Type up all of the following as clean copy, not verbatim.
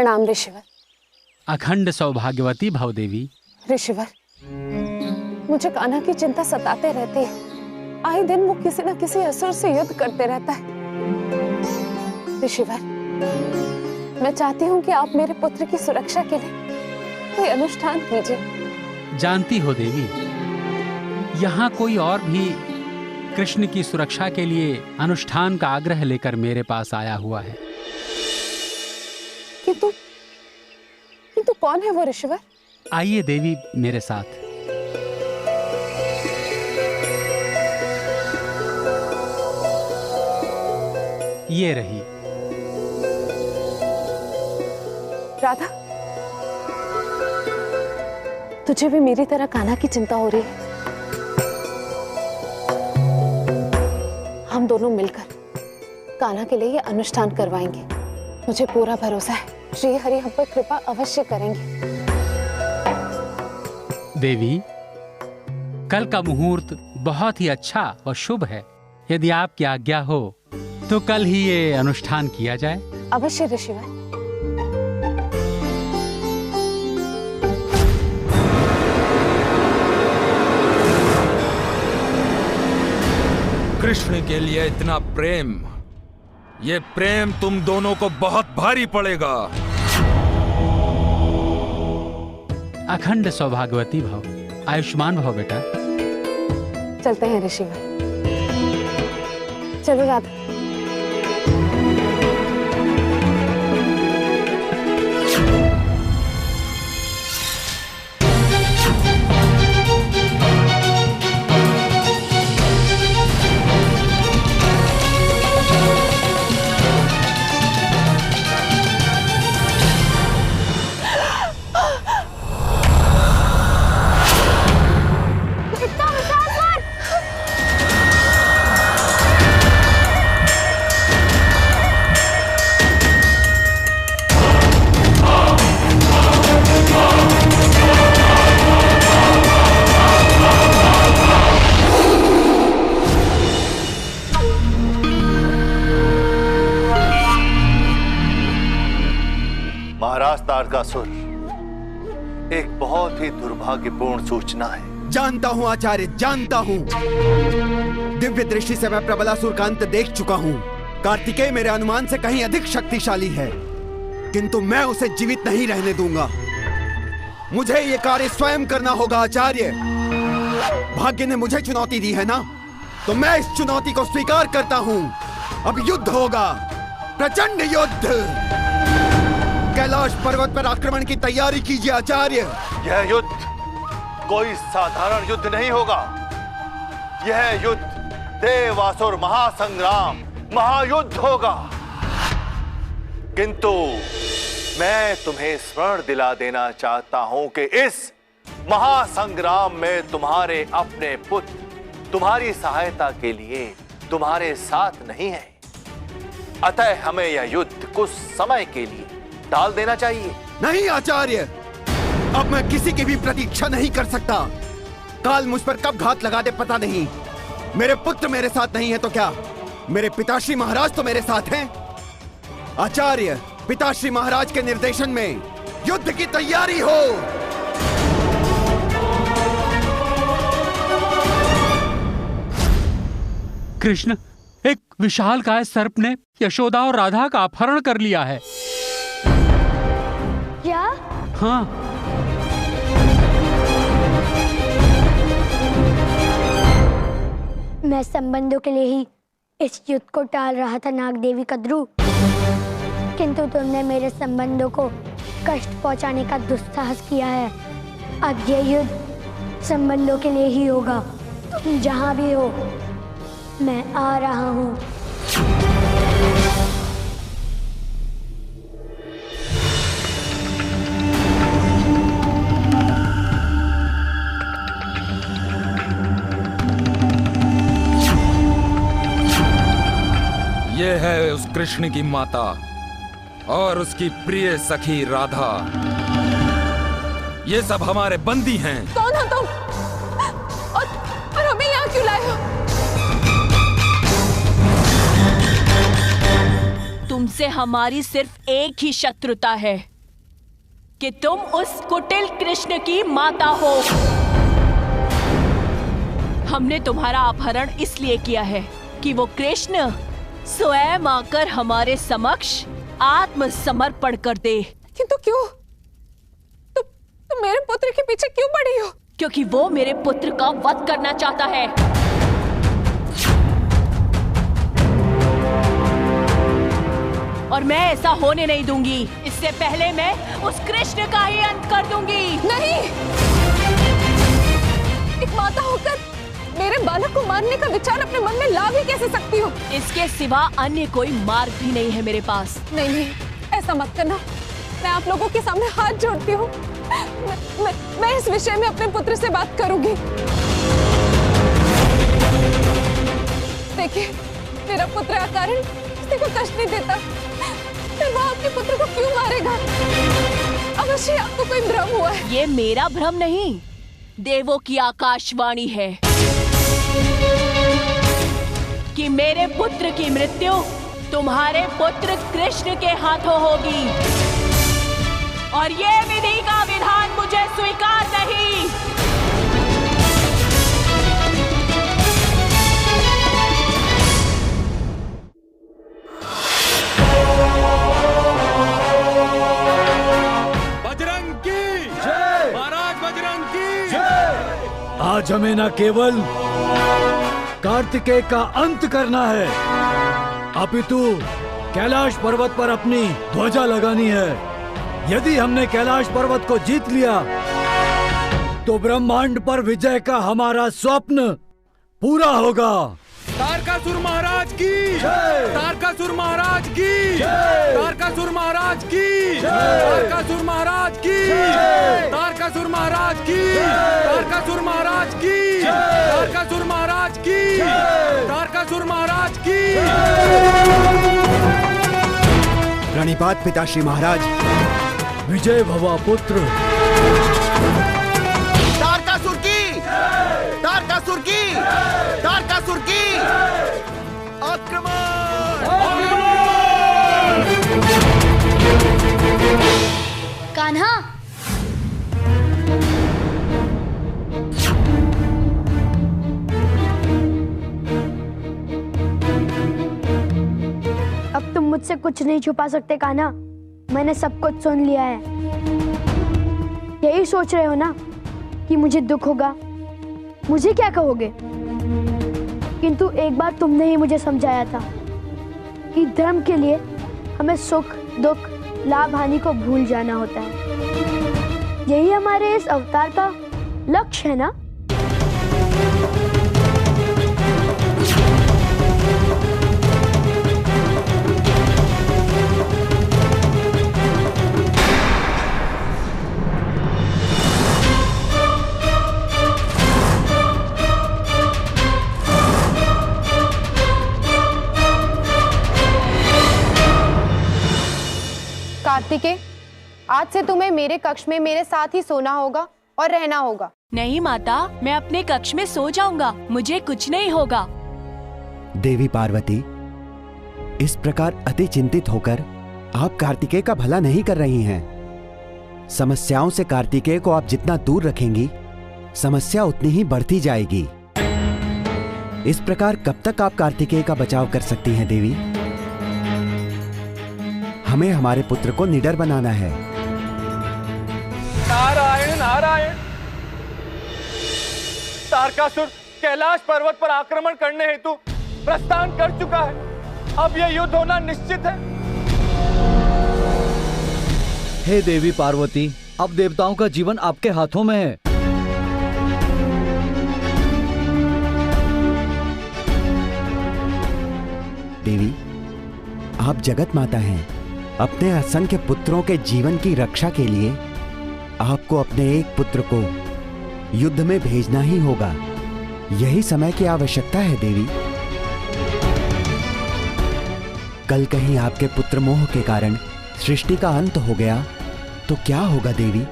प्रणाम ऋषिवर। अखंड सौभाग्यवती भव देवी। ऋषिवर, मुझे कान्हा की चिंता सताते रहती है। आए दिन वो किसी न किसी असुर से युद्ध करते रहता है। ऋषिवर, मैं चाहती हूँ कि आप मेरे पुत्र की सुरक्षा के लिए कोई अनुष्ठान कीजिए। जानती हो देवी, यहाँ कोई और भी कृष्ण की सुरक्षा के लिए अनुष्ठान का आग्रह लेकर मेरे पास आया हुआ है। किंतु कौन है वो ऋषिवर? आइए देवी मेरे साथ। ये रही राधा। तुझे भी मेरी तरह कान्हा की चिंता हो रही है। हम दोनों मिलकर कान्हा के लिए ये अनुष्ठान करवाएंगे। मुझे पूरा भरोसा है श्री हरि हम पर कृपा अवश्य करेंगे। देवी, कल का मुहूर्त बहुत ही अच्छा और शुभ है। यदि आपकी आज्ञा हो तो कल ही ये अनुष्ठान किया जाए। अवश्य ऋषिवर। कृष्ण के लिए इतना प्रेम, ये प्रेम तुम दोनों को बहुत भारी पड़ेगा। अखंड सौभाग्यवती भव, आयुष्मान भव बेटा। चलते हैं ऋषिवर। चलो राधा। महाराज तारकासुर, एक बहुत ही दुर्भाग्यपूर्ण सूचना है। जानता हूं आचार्य, जानता हूं। दिव्य दृष्टि से मैं प्रबलासुर का अंत देख चुका हूं। कार्तिकेय मेरे अनुमान से कहीं अधिक शक्तिशाली है, किंतु मैं उसे जीवित नहीं रहने दूंगा। मुझे यह कार्य स्वयं करना होगा आचार्य। भाग्य ने मुझे चुनौती दी है ना, तो मैं इस चुनौती को स्वीकार करता हूं। अब युद्ध होगा, प्रचंड युद्ध। कैलाश पर्वत पर आक्रमण की तैयारी कीजिए आचार्य। यह युद्ध कोई साधारण युद्ध नहीं होगा। यह युद्ध देवासुर महासंग्राम, महायुद्ध होगा। किंतु मैं तुम्हें स्मरण दिला देना चाहता हूं कि इस महासंग्राम में तुम्हारे अपने पुत्र तुम्हारी सहायता के लिए तुम्हारे साथ नहीं है। अतः हमें यह युद्ध कुछ समय के लिए टाल देना चाहिए। नहीं आचार्य, अब मैं किसी की भी प्रतीक्षा नहीं कर सकता। काल मुझ पर कब घात लगा दे पता नहीं। मेरे पुत्र मेरे साथ नहीं है तो क्या, मेरे पिताश्री महाराज तो मेरे साथ हैं। आचार्य, पिताश्री महाराज के निर्देशन में युद्ध की तैयारी हो। कृष्ण, एक विशालकाय सर्प ने यशोदा और राधा का अपहरण कर लिया है। क्या? हाँ। मैं संबंधों के लिए ही इस युद्ध को टाल रहा था नाग देवी कद्रू, किंतु तुमने मेरे संबंधों को कष्ट पहुंचाने का दुस्साहस किया है। अब यह युद्ध संबंधों के लिए ही होगा। तुम जहां भी हो, मैं आ रहा हूं। ये है उस कृष्ण की माता और उसकी प्रिय सखी राधा। ये सब हमारे बंदी हैं। कौन हो तुम? और हमें यहाँ क्यों लाए हो? तुमसे हमारी सिर्फ एक ही शत्रुता है, कि तुम उस कुटिल कृष्ण की माता हो। हमने तुम्हारा अपहरण इसलिए किया है कि वो कृष्ण स्वयं आकर हमारे समक्ष आत्मसमर्पण कर दे। किंतु क्यों? तुम मेरे पुत्र के पीछे क्यों पड़ी हो? क्योंकि वो मेरे पुत्र का वध करना चाहता है। और मैं ऐसा होने नहीं दूंगी। इससे पहले मैं उस कृष्ण का ही अंत कर दूंगी। नहीं, एक माता होकर मेरे बालक को मारने का विचार अपने मन में ला भी कैसे सकती हो? इसके सिवा अन्य कोई मार्ग भी नहीं है मेरे पास। नहीं, ऐसा मत करना। मैं आप लोगों के सामने हाथ जोड़ती हूँ। मैं इस विषय में अपने पुत्र से बात करूंगी। देखिए, मेरा पुत्र अकारण किसी को कष्ट नहीं देता, फिर वो आपके पुत्र को क्यों मारेगा? अवश्य आपको कोई भ्रम हुआ है। ये मेरा भ्रम नहीं, देवों की आकाशवाणी है कि मेरे पुत्र की मृत्यु तुम्हारे पुत्र कृष्ण के हाथों होगी। और ये विधि का विधान मुझे स्वीकार नहीं। बजरंग की जय। महाराज बजरंग की जय। आज हमें न केवल कार्तिकेय का अंत करना है, अपितु कैलाश पर्वत पर अपनी ध्वजा लगानी है। यदि हमने कैलाश पर्वत को जीत लिया तो ब्रह्मांड पर विजय का हमारा स्वप्न पूरा होगा। तारकासुर महाराज की जय। तारकासुर महाराज की जय। तारकासुर महाराज की जय। तारकासुर महाराज की जय। तारकासुर महाराज की जय। तारकासुर महाराज की जय। तारकासुर महाराज की जय। तारकासुर महाराज की प्रणिपात पिताश्री महाराज। विजय भवा पुत्र। तारकासुर की, तारकासुर की, तारकासुर की आक्रमण। कान्हा, अब तुम मुझसे कुछ नहीं छुपा सकते कान्हा। मैंने सब कुछ सुन लिया है। यही सोच रहे हो ना कि मुझे दुख होगा, मुझे क्या कहोगे? किंतु एक बार तुमने ही मुझे समझाया था कि धर्म के लिए हमें सुख दुख लाभ हानि को भूल जाना होता है। यही हमारे इस अवतार का लक्ष्य है ना? कार्तिकेय, आज से तुम्हें मेरे कक्ष में मेरे साथ ही सोना होगा और रहना होगा। नहीं माता, मैं अपने कक्ष में सो जाऊंगा, मुझे कुछ नहीं होगा। देवी पार्वती, इस प्रकार अति चिंतित होकर आप कार्तिकेय का भला नहीं कर रही हैं। समस्याओं से कार्तिकेय को आप जितना दूर रखेंगी, समस्या उतनी ही बढ़ती जाएगी। इस प्रकार कब तक आप कार्तिकेय का बचाव कर सकती हैं देवी? हमें हमारे पुत्र को निडर बनाना है। नारायण नारायण। तारकासुर कैलाश पर्वत पर आक्रमण करने हेतु प्रस्थान कर चुका है। अब यह युद्ध होना निश्चित है। हे देवी पार्वती, अब देवताओं का जीवन आपके हाथों में है। देवी, आप जगत माता हैं। अपने असंख्य पुत्रों के जीवन की रक्षा के लिए आपको अपने एक पुत्र को युद्ध में भेजना ही होगा। यही समय की आवश्यकता है देवी। कल कहीं आपके पुत्र मोह के कारण सृष्टि का अंत हो गया तो क्या होगा देवी?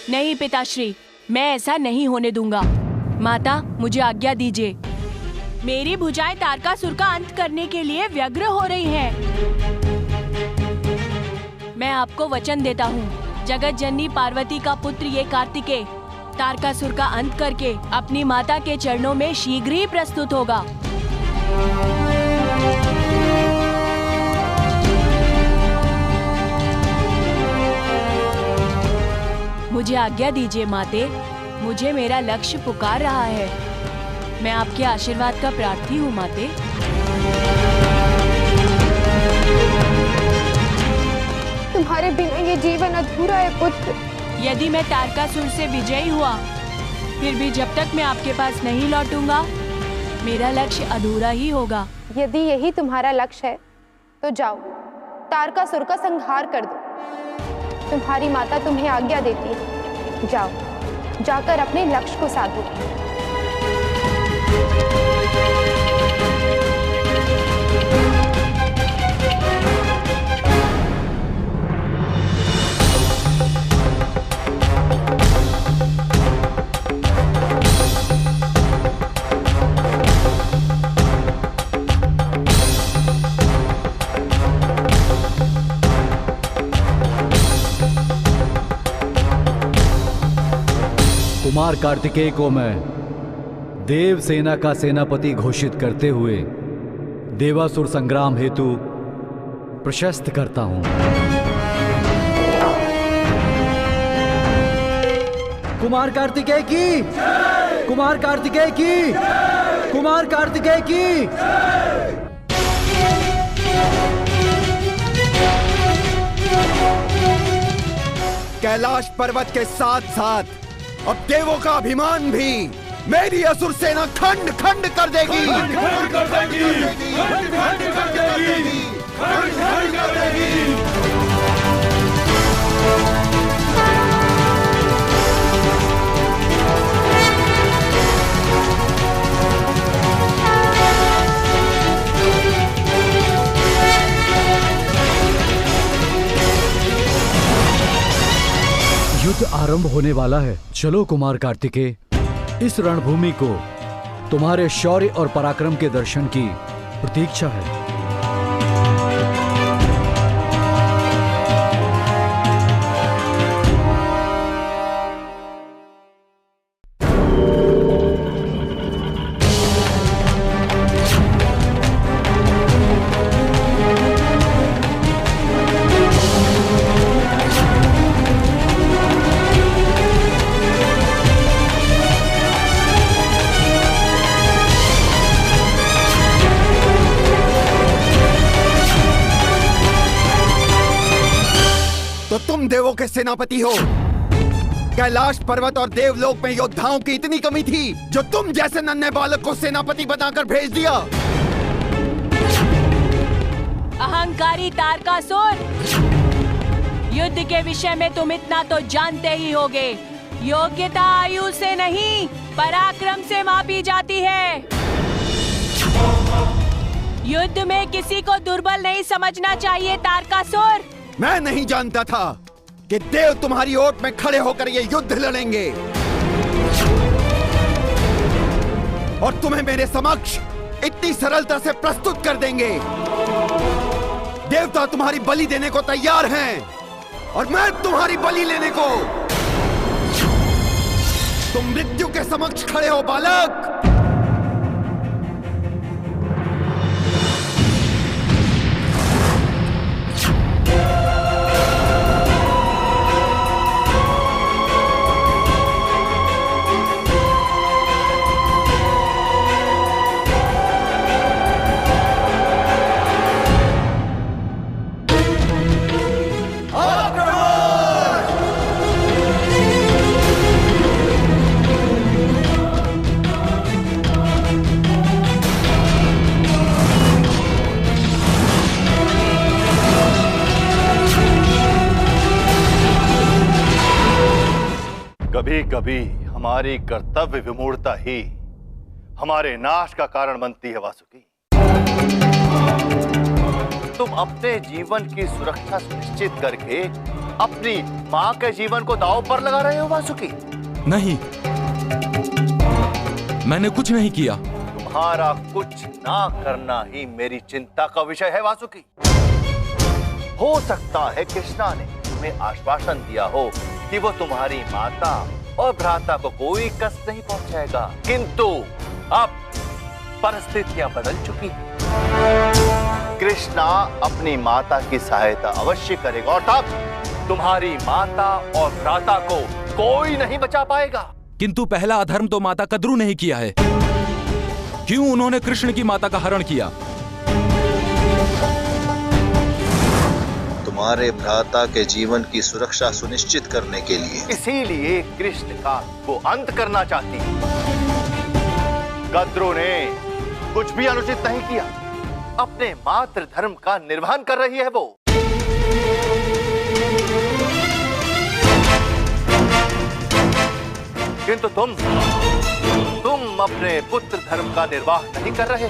नहीं पिताश्री, मैं ऐसा नहीं होने दूंगा। माता, मुझे आज्ञा दीजिए। मेरी भुजाएं तारकासुर का अंत करने के लिए व्यग्र हो रही हैं। मैं आपको वचन देता हूँ, जगत जननी पार्वती का पुत्र ये कार्तिकेय तारकासुर का अंत करके अपनी माता के चरणों में शीघ्र ही प्रस्तुत होगा। मुझे आज्ञा दीजिए माते, मुझे मेरा लक्ष्य पुकार रहा है। मैं आपके आशीर्वाद का प्रार्थी हूँ माते। तुम्हारे बिना ये जीवन अधूरा है पुत्र। यदि मैं तारकासुर से विजयी हुआ, फिर भी जब तक मैं आपके पास नहीं लौटूंगा, मेरा लक्ष्य अधूरा ही होगा। यदि यही तुम्हारा लक्ष्य है तो जाओ, तारकासुर का संहार कर दो। तुम्हारी माता तुम्हें आज्ञा देती है, जाओ, जाकर अपने लक्ष्य को साधो। कुमार कार्तिकेय को मैं देव सेना का सेनापति घोषित करते हुए देवासुर संग्राम हेतु प्रशस्त करता हूं। कुमार कार्तिकेय की, कुमार कार्तिकेय की, कुमार कार्तिकेय की। कैलाश पर्वत के साथ साथ अब देवों का अभिमान भी मेरी असुर सेना खंड खंड कर देगी। युद्ध आरंभ होने वाला है। चलो कुमार कार्तिकेय, इस रणभूमि को तुम्हारे शौर्य और पराक्रम के दर्शन की प्रतीक्षा है। तो तुम देवों के सेनापति हो। कैलाश पर्वत और देवलोक में योद्धाओं की इतनी कमी थी जो तुम जैसे नन्हे बालक को सेनापति बनाकर भेज दिया। अहंकारी तारकासुर, युद्ध के विषय में तुम इतना तो जानते ही होगे। योग्यता आयु से नहीं, पराक्रम से मापी जाती है। युद्ध में किसी को दुर्बल नहीं समझना चाहिए तारकासुर। मैं नहीं जानता था कि देव तुम्हारी ओट में खड़े होकर ये युद्ध लड़ेंगे और तुम्हें मेरे समक्ष इतनी सरलता से प्रस्तुत कर देंगे। देवता तुम्हारी बलि देने को तैयार हैं और मैं तुम्हारी बलि लेने को। तुम मृत्यु के समक्ष खड़े हो बालक। कभी कभी हमारी कर्तव्य विमूढ़ता ही हमारे नाश का कारण बनती है वासुकी। तुम अपने जीवन की सुरक्षा सुनिश्चित करके अपनी मां के जीवन को दांव पर लगा रहे हो वासुकी। नहीं, मैंने कुछ नहीं किया। तुम्हारा कुछ ना करना ही मेरी चिंता का विषय है वासुकी। हो सकता है कृष्णा ने तुम्हें आश्वासन दिया हो कि वो तुम्हारी माता और भ्राता को कोई कष्ट नहीं पहुंचाएगा, किंतु अब परिस्थितियां बदल चुकी हैं। कृष्णा अपनी माता की सहायता अवश्य करेगा और तब तुम्हारी माता और भ्राता को कोई नहीं बचा पाएगा। किंतु पहला अधर्म तो माता कद्रू ने ही किया है। क्यों उन्होंने कृष्ण की माता का हरण किया? तुम्हारे भ्राता के जीवन की सुरक्षा सुनिश्चित करने के लिए। इसीलिए कृष्ण का वो अंत करना चाहती है। कद्रू ने कुछ भी अनुचित नहीं किया, अपने मातृ धर्म का निर्वहन कर रही है वो। किंतु तुम अपने पुत्र धर्म का निर्वाह नहीं कर रहे।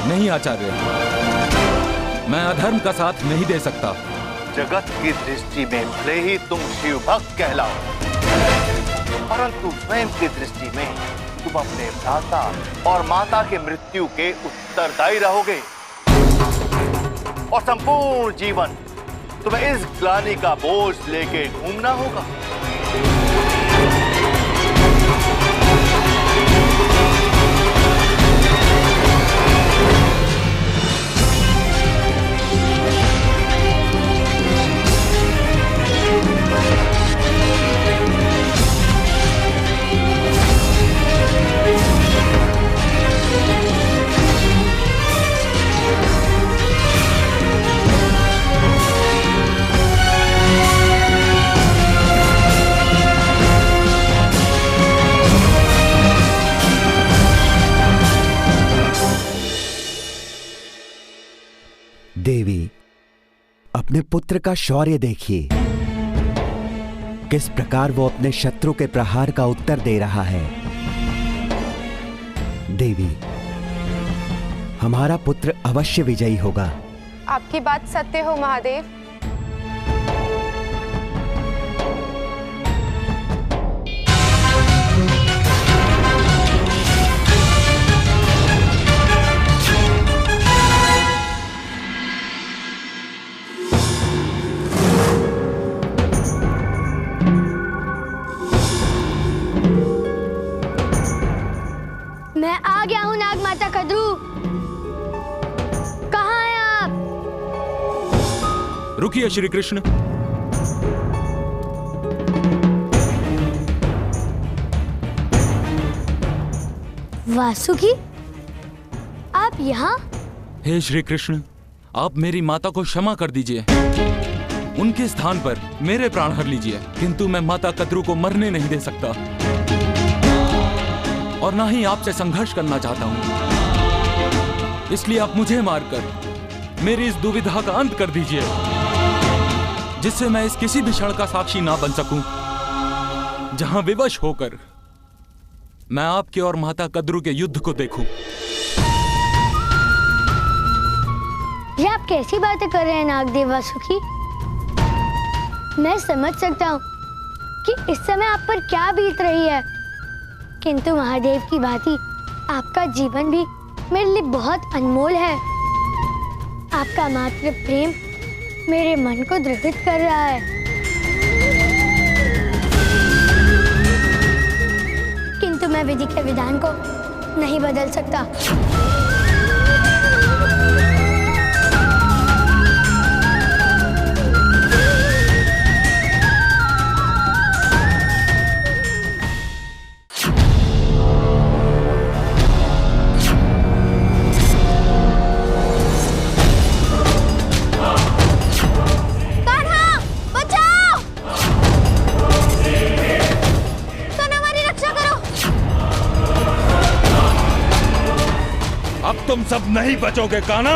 नहीं आचार्य, मैं अधर्म का साथ नहीं दे सकता। जगत की दृष्टि में भले ही तुम शिव भक्त कहलाओ, परंतु स्वयं की दृष्टि में तुम अपने भ्राता और माता की मृत्यु के उत्तरदायी रहोगे और संपूर्ण जीवन तुम्हें इस ग्लानि का बोझ लेके घूमना होगा। देवी, अपने पुत्र का शौर्य देखिए, किस प्रकार वो अपने शत्रु के प्रहार का उत्तर दे रहा है। देवी, हमारा पुत्र अवश्य विजयी होगा। आपकी बात सत्य हो महादेव। मैं आ गया हूँ नाग माता कद्रू। कहाँ हैं आप? रुकिए श्री कृष्ण। वासुकी, आप यहाँ? हे श्री कृष्ण, आप मेरी माता को क्षमा कर दीजिए। उनके स्थान पर मेरे प्राण हर लीजिए, किंतु मैं माता कद्रू को मरने नहीं दे सकता और ना ही आपसे संघर्ष करना चाहता हूं। इसलिए आप मुझे मारकर मेरी इस दुविधा का अंत कर दीजिए, जिससे मैं इस किसी भी क्षण का साक्षी ना बन सकूं जहां विवश होकर मैं आपके और माता कद्रू के युद्ध को देखूं। ये आप कैसी बातें कर रहे हैं नागदेव वासुकी? मैं समझ सकता हूँ कि इस समय आप पर क्या बीत रही है, किंतु महादेव की भांति आपका जीवन भी मेरे लिए बहुत अनमोल है। आपका मातृ प्रेम मेरे मन को द्रवित कर रहा है, किंतु मैं विधि के विधान को नहीं बदल सकता। तुम सब नहीं बचोगे कान्हा।